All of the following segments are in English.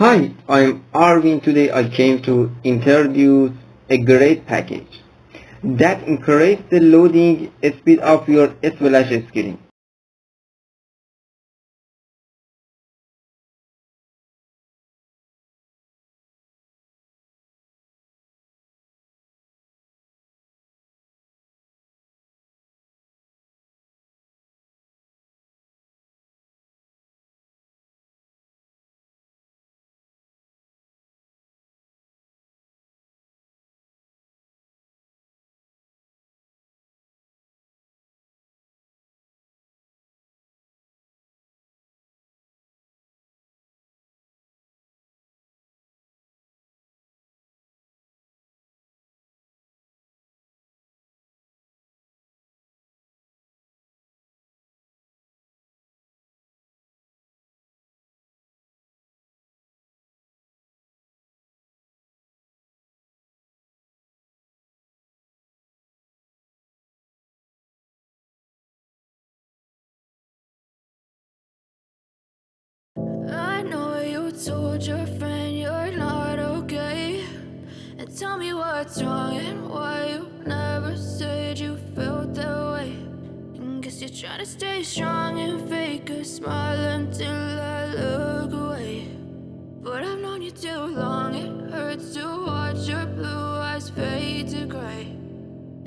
Hi, I'm Arvin. Today I came to introduce a great package that increases the loading speed of your splash screen. I know you told your friend you're not okay. And tell me what's wrong and why you never said you felt that way. And guess you're trying to stay strong and fake a smile until I look away. But I've known you too long, it hurts to watch your blue eyes fade to gray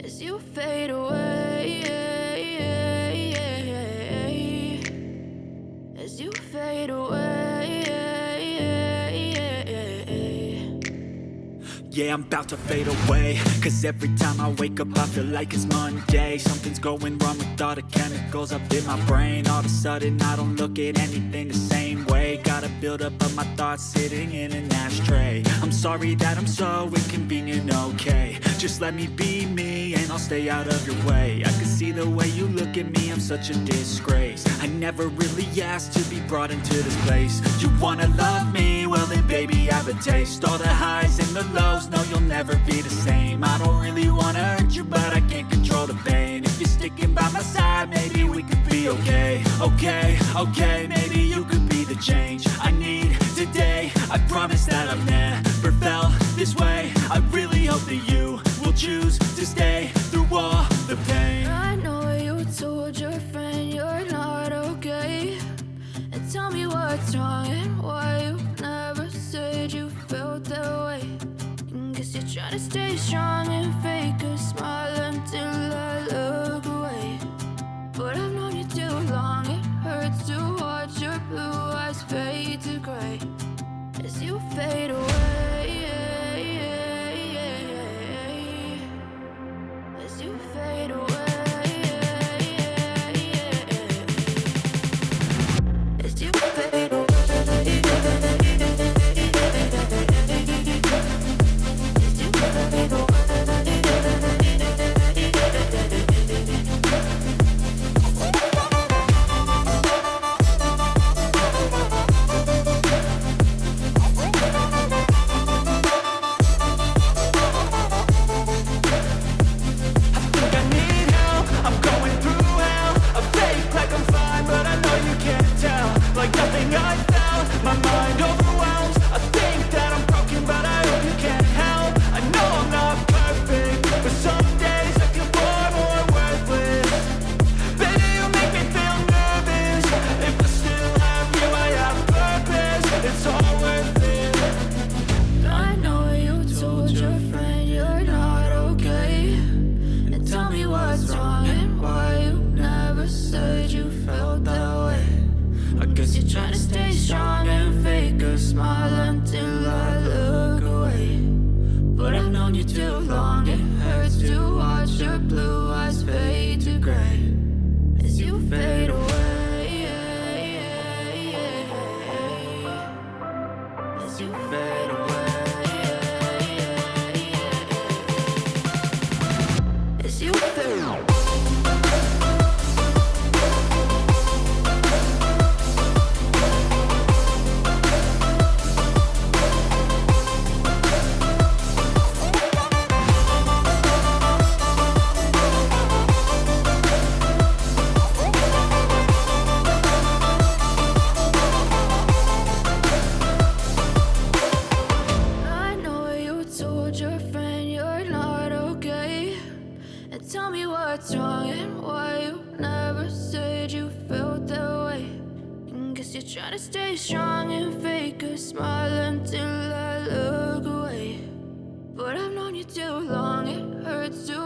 as you fade away. As you fade away. Yeah, I'm about to fade away. Cause every time I wake up I feel like it's Monday. Something's going wrong with all the chemicals up in my brain. All of a sudden I don't look at anything the same way. Got a buildup of my thoughts sitting in an ashtray. I'm sorry that I'm so inconvenient, okay. Just let me be me and I'll stay out of your way. I can see the way you look at me, I'm such a disgrace. I never really asked to be brought into this place. You wanna love me? Well then baby I have a taste. All the highs and the lows, no you'll never be the same. I don't really wanna hurt you but I can't control the pain. If you're sticking by my side maybe we could be okay. Okay, maybe you could be the change I need today. I promise that I've never felt this way. I really hope that you will choose to stay through all the pain. I know you told your friend you're not okay. And tell me what's wrong and why you never said you felt that way. And guess you're trying to stay strong and fake a smile until I look away. But I've known you too long, it hurts to watch your blue eyes fade to gray as you fade away. As you fade away. As you fade away. As you fade away. what's wrong and why you never said you felt that way. Guess you're trying to stay strong and fake a smile until I look away. But I've known you too long, it hurts to